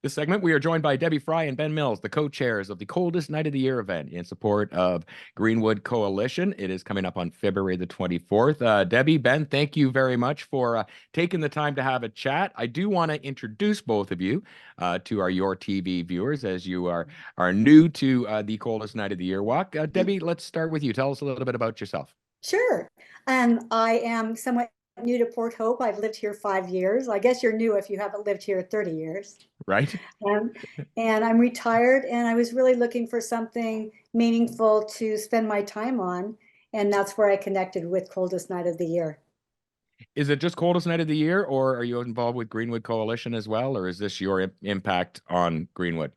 This segment, we are joined by Debbie Frye and Ben Mills, the co-chairs of the Coldest Night of the Year event in support of Greenwood Coalition. It is coming up on February the 24th. Debbie, Ben, thank you very much for taking the time to have a chat. I do want to introduce both of you to our Your TV viewers as you are new to the Coldest Night of the Year walk. Debbie, let's start with you. Tell us a little bit about yourself. Sure. I am somewhat new to Port Hope. I've lived here 5 years. I guess you're new if you haven't lived here 30 years. Right. And I'm retired, and I was really looking for something meaningful to spend my time on. And that's where I connected with Coldest Night of the Year. Is it just Coldest Night of the Year, or are you involved with Greenwood Coalition as well, or is this your impact on Greenwood?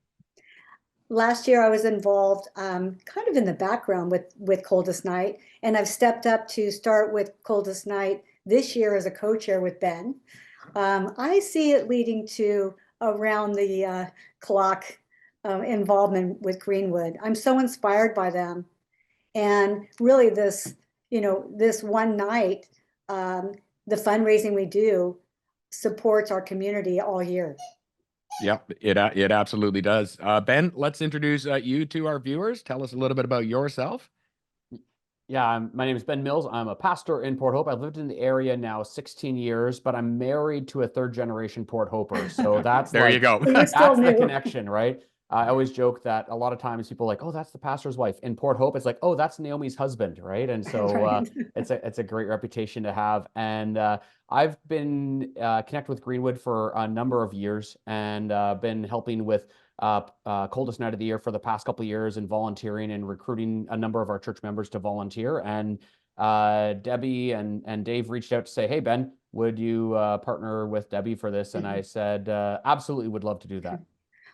Last year, I was involved kind of in the background with Coldest Night, and I've stepped up to start with Coldest Night this year as a co-chair with Ben. I see it leading to around the clock involvement with Greenwood. I'm so inspired by them. And really this one night, the fundraising we do supports our community all year. Yep, it absolutely does. Ben, let's introduce you to our viewers. Tell us a little bit about yourself. Yeah, my name is Ben Mills. I'm a pastor in Port Hope. I've lived in the area now 16 years, but I'm married to a third-generation Port Hoper. So that's there you go. That's the connection, right? I always joke that a lot of times people are like, oh, that's the pastor's wife. In Port Hope, it's like, oh, that's Naomi's husband, right? And so Right. it's a great reputation to have. And I've been connected with Greenwood for a number of years and been helping with Coldest Night of the Year for the past couple of years and volunteering and recruiting a number of our church members to volunteer. And Debbie and Dave reached out to say, hey, Ben, would you partner with Debbie for this? And I said, absolutely would love to do that.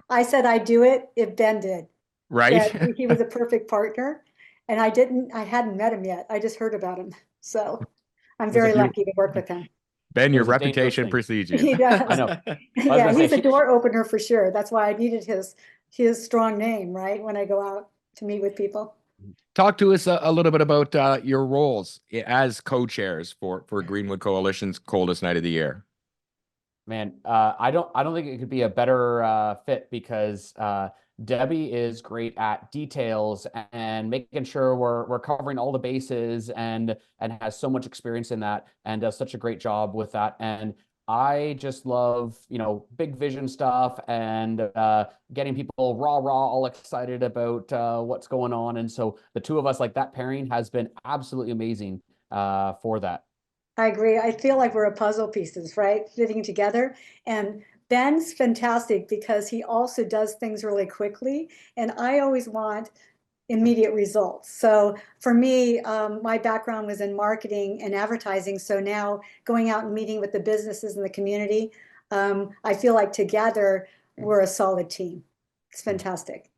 I said I'd do it if Ben did. Right. That he was a perfect partner. And I hadn't met him yet. I just heard about him. So I'm very lucky to work with him. Ben, your reputation precedes you. He does. I know. Yeah, he's a door opener for sure. That's why I needed his strong name, right? When I go out to meet with people. Talk to us a little bit about your roles as co-chairs for Greenwood Coalition's Coldest Night of the Year. Man, I don't think it could be a better fit because Debbie is great at details and making sure we're covering all the bases and has so much experience in that and does such a great job with that. And I just love, big vision stuff and getting people rah all excited about what's going on. And so the two of us, like that pairing has been absolutely amazing for that. I agree. I feel like we're puzzle pieces, right? Fitting together. And Ben's fantastic because he also does things really quickly. And I always want immediate results. So for me, my background was in marketing and advertising. So now going out and meeting with the businesses in the community, I feel like together we're a solid team. It's fantastic.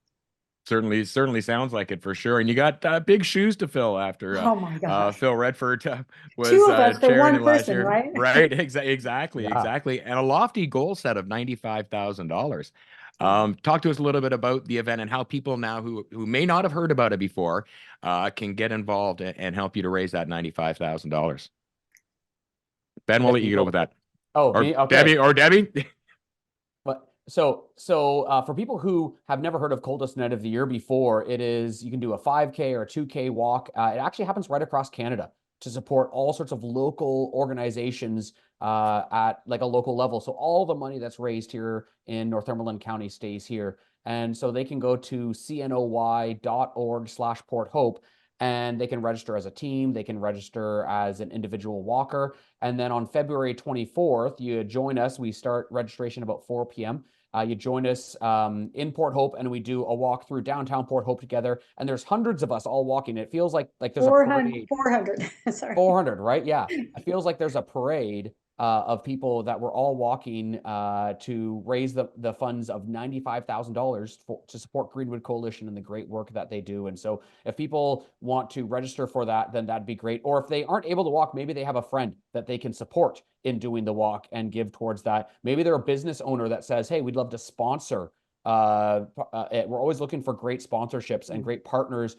Certainly sounds like it for sure. And you got big shoes to fill after oh my gosh. Phil Redford was two of us for one last person, year. right? Right, exactly, Yeah. exactly. And a lofty goal set of $95,000. Talk to us a little bit about the event and how people now who may not have heard about it before can get involved and help you to raise that $95,000. Ben, we'll let you go with that. Oh, or me? Okay. Debbie. So for people who have never heard of Coldest Night of the Year before, you can do a 5K or a 2K walk. It actually happens right across Canada to support all sorts of local organizations at like a local level. So all the money that's raised here in Northumberland County stays here. And so they can go to cnoy.org/Port Hope and they can register as a team. They can register as an individual walker. And then on February 24th, you join us. We start registration about 4 p.m. You join us in Port Hope, and we do a walk through downtown Port Hope together. And there's hundreds of us all walking. It feels like there's 400, a parade. 400. Sorry. 400, right? Yeah. It feels like there's a parade of people that were all walking to raise the funds of $95,000 to support Greenwood Coalition and the great work that they do. And so if people want to register for that, then that'd be great. Or if they aren't able to walk, maybe they have a friend that they can support in doing the walk and give towards that. Maybe they're a business owner that says, hey, we'd love to sponsor we're always looking for great sponsorships and great partners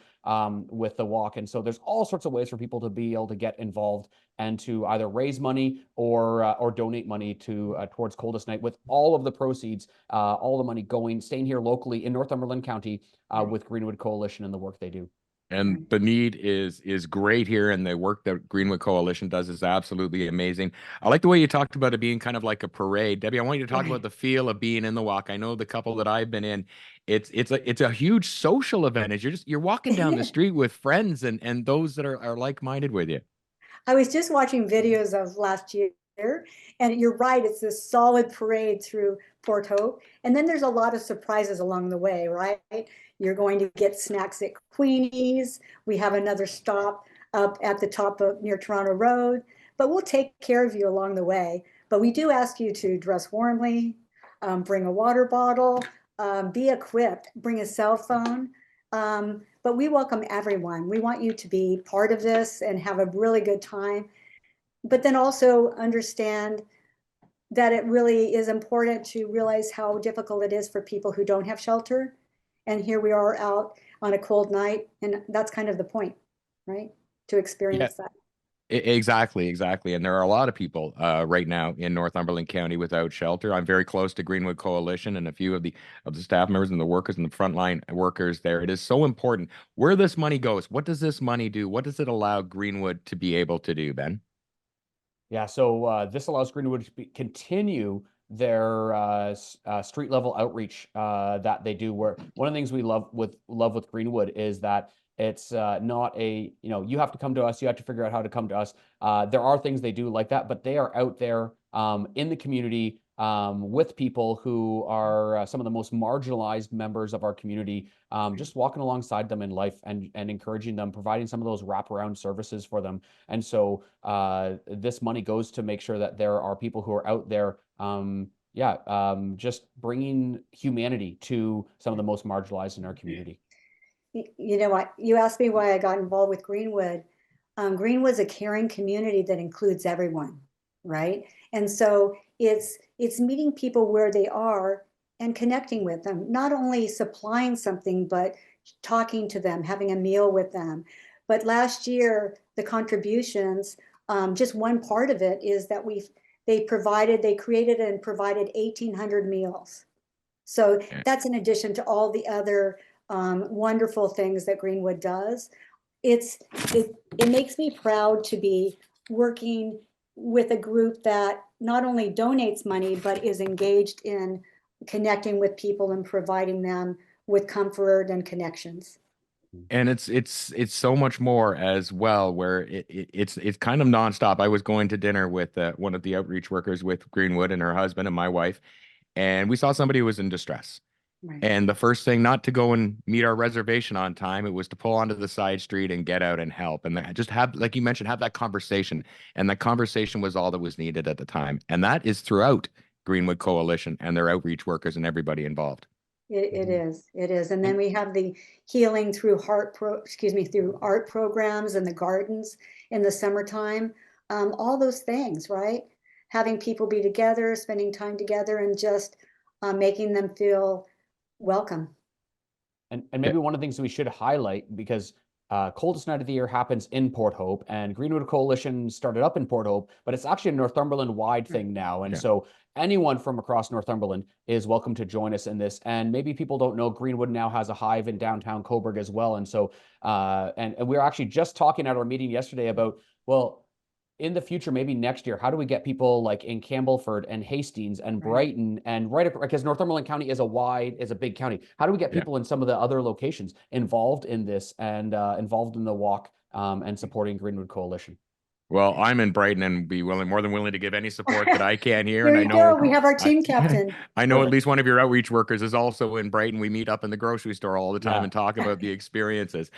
with the walk. And so there's all sorts of ways for people to be able to get involved and to either raise money or donate money to towards Coldest Night, with all of the proceeds, all the money staying here locally in Northumberland County with Greenwood Coalition and the work they do. And the need is great here, and the work that Greenwood Coalition does is absolutely amazing. I like the way you talked about it being kind of like a parade. Debbie, I want you to talk about the feel of being in the walk. I know the couple that I've been in, it's a huge social event. As you're walking down the street with friends and those that are like-minded with you. I was just watching videos of last year, and you're right, it's this solid parade through Port Hope. And then there's a lot of surprises along the way, right? You're going to get snacks at Queenie's. We have another stop up at the top of near Toronto Road, but we'll take care of you along the way. But we do ask you to dress warmly, bring a water bottle, be equipped, bring a cell phone. But we welcome everyone. We want you to be part of this and have a really good time. But then also understand that it really is important to realize how difficult it is for people who don't have shelter. And here we are out on a cold night, and that's kind of the point, right? To experience that. Exactly. And there are a lot of people right now in Northumberland County without shelter. I'm very close to Greenwood Coalition and a few of the staff members and the workers and the frontline workers there. It is so important where this money goes. What does this money do? What does it allow Greenwood to be able to do, Ben? Yeah, so this allows Greenwood to continue their street level outreach that they do. Where one of the things we love with Greenwood is that it's not you have to come to us, you have to figure out how to come to us. There are things they do like that, but they are out there in the community with people who are some of the most marginalized members of our community, just walking alongside them in life and encouraging them, providing some of those wraparound services for them. And so this money goes to make sure that there are people who are out there, just bringing humanity to some of the most marginalized in our community. You know what? You asked me why I got involved with Greenwood. Greenwood's a caring community that includes everyone, right? And so it's meeting people where they are and connecting with them, not only supplying something, but talking to them, having a meal with them. But last year, the contributions, just one part of it is that they created and provided 1,800 meals. So that's in addition to all the other wonderful things that Greenwood does. It makes me proud to be working with a group that not only donates money, but is engaged in connecting with people and providing them with comfort and connections. And it's so much more as well, where it's kind of nonstop. I was going to dinner with one of the outreach workers with Greenwood and her husband and my wife, and we saw somebody who was in distress. Right. And the first thing, not to go and meet our reservation on time, it was to pull onto the side street and get out and help. And just have, like you mentioned, have that conversation. And that conversation was all that was needed at the time. And that is throughout Greenwood Coalition and their outreach workers and everybody involved. It is. And then we have the healing through through art programs and the gardens in the summertime. All those things, right? Having people be together, spending time together, and just making them feel welcome. And maybe one of the things that we should highlight, because Coldest Night of the Year happens in Port Hope, and Greenwood Coalition started up in Port Hope, but it's actually a Northumberland-wide thing now. And so anyone from across Northumberland is welcome to join us in this. And maybe people don't know, Greenwood now has a hive in downtown Coburg as well. And so, and we were actually just talking at our meeting yesterday about, well, in the future, maybe next year, how do we get people like in Campbellford and Hastings and Brighton and because Northumberland County is a big county. How do we get people in some of the other locations involved in this and involved in the walk and supporting Greenwood Coalition? Well, I'm in Brighton and be more than willing to give any support that I can here. There And you go. We have our team captain. I know at least one of your outreach workers is also in Brighton. We meet up in the grocery store all the time and talk about the experiences.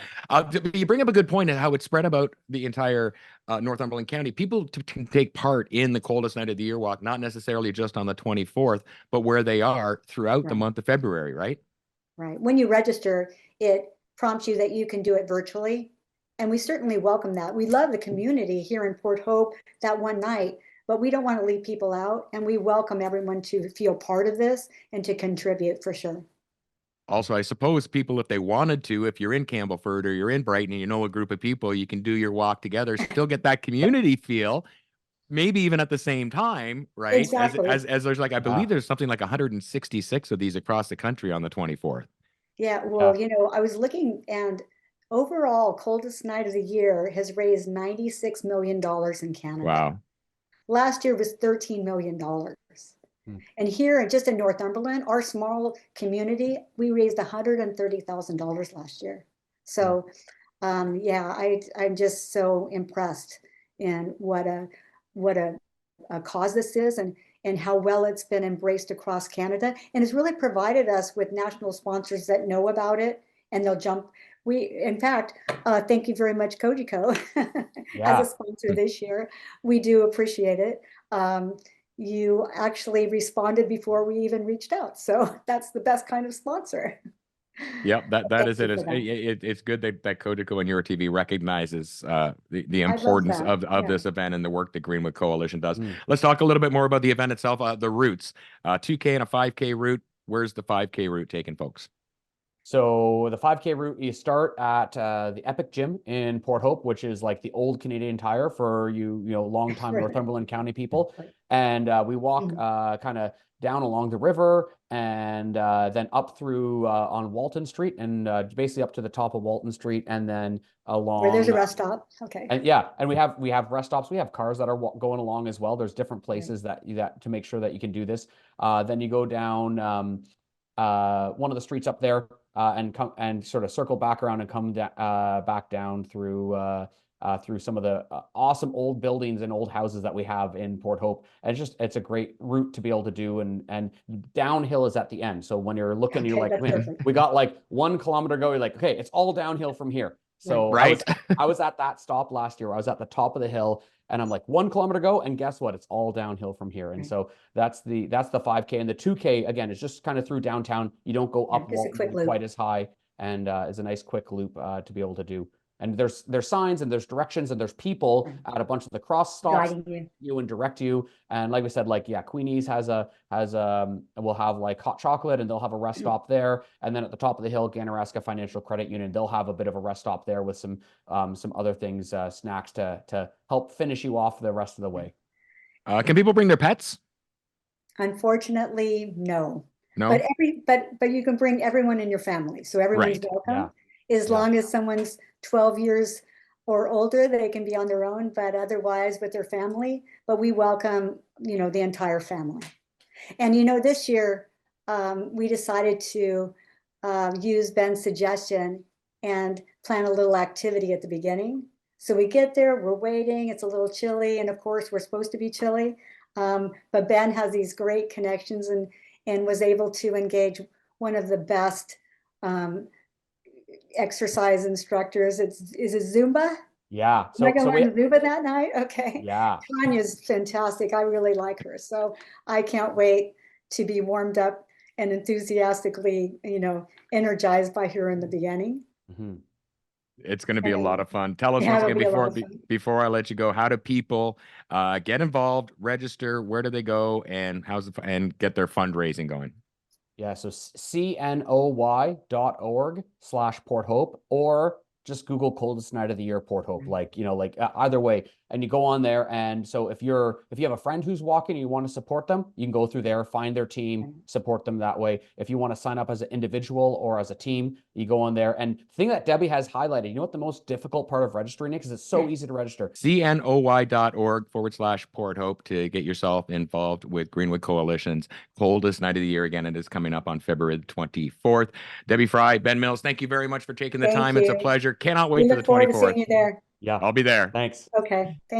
You bring up a good point of how it's spread about the entire Northumberland County. People can take part in the Coldest Night of the Year walk, not necessarily just on the 24th, but where they are throughout the month of February, right? Right. When you register, it prompts you that you can do it virtually. And we certainly welcome that. We love the community here in Port Hope that one night, but we don't want to leave people out. And we welcome everyone to feel part of this and to contribute for sure. Also, I suppose people, if they wanted to, if you're in Campbellford or you're in Brighton and you know a group of people, you can do your walk together, still get that community feel, maybe even at the same time, right? Exactly. As there's like, I Yeah. believe there's something like 166 of these across the country on the 24th. Yeah, well, I was looking, and overall, coldest night of the year has raised $96 million in Canada. Wow. Last year was $13 million. And here, just in Northumberland, our small community, we raised $130,000 last year. So, yeah, I'm just so impressed in what a cause this is, and how well it's been embraced across Canada, and it's really provided us with national sponsors that know about it, and they'll jump. In fact, thank you very much, Cogeco, as a sponsor this year. We do appreciate it. You actually responded before we even reached out, so that's the best kind of sponsor. Yep, that is it. Thank It's good that Cogeco and EuroTV recognizes the I love importance that. of Yeah. this event and the work that Greenwood Coalition does. Let's talk a little bit more about the event itself, the routes. 2K and a 5K route. Where's the 5K route taking, folks? So the 5K route, you start at the Epic Gym in Port Hope, which is like the old Canadian Tire for longtime Northumberland County people. And we walk kind of down along the river, and then up through on Walton Street, and basically up to the top of Walton Street, and then along where there's a rest stop. Okay. And yeah, and we have rest stops. We have cars that are going along as well. There's different places that to make sure that you can do this. Then you go down one of the streets up there, and come and sort of circle back around and come back down through some of the awesome old buildings and old houses that we have in Port Hope. And it's a great route to be able to do. And downhill is at the end. So when you're looking, you're like, man, we got like 1 kilometer to go. You're like, okay, it's all downhill from here. So I was at that stop last year. I was at the top of the hill, and I'm like 1 kilometer to go, and guess what? It's all downhill from here. And so that's the 5K, and the 2K again is just kind of through downtown. You don't go up quite as high, and is a nice quick loop to be able to do. And there's signs, and there's directions, and there's people at a bunch of the cross stops you and direct you. And like we said, like, yeah, Queenie's will have like hot chocolate, and they'll have a rest stop there. And then at the top of the hill, Ganaraska Financial Credit Union, they'll have a bit of a rest stop there with some other things, snacks to help finish you off the rest of the way. Can people bring their pets? Unfortunately, no. No. But you can bring everyone in your family, so everyone's welcome. As long as someone's 12 years or older, they can be on their own, but otherwise with their family. But we welcome, the entire family. And, this year we decided to use Ben's suggestion and plan a little activity at the beginning. So we get there, we're waiting, it's a little chilly, and of course we're supposed to be chilly. But Ben has these great connections and was able to engage one of the best exercise instructors. Is it Zumba? Yeah. So I learn Zumba that night. Okay. Yeah. Tanya's fantastic. I really like her. So I can't wait to be warmed up and enthusiastically, energized by her in the beginning. It's going to be a lot of fun. Tell us once again before I let you go, how do people get involved, register, where do they go, and and get their fundraising going? Yeah, so cnoy.org/Port Hope, or just Google Coldest Night of the Year Port Hope, either way. And you go on there. And so if you have a friend who's walking and you want to support them, you can go through there, find their team, support them that way. If you want to sign up as an individual or as a team, you go on there. And the thing that Debbie has highlighted, you know what the most difficult part of registering is? Because it's so easy to register. cnoy.org/Port Hope to get yourself involved with Greenwood Coalition's Coldest Night of the Year. Again, it is coming up on February the 24th. Debbie Frye, Ben Mills, thank you very much for taking the time. It's a pleasure. Cannot wait for the 24th. We look forward to seeing you there. Yeah, I'll be there. Thanks. Okay. Thank you.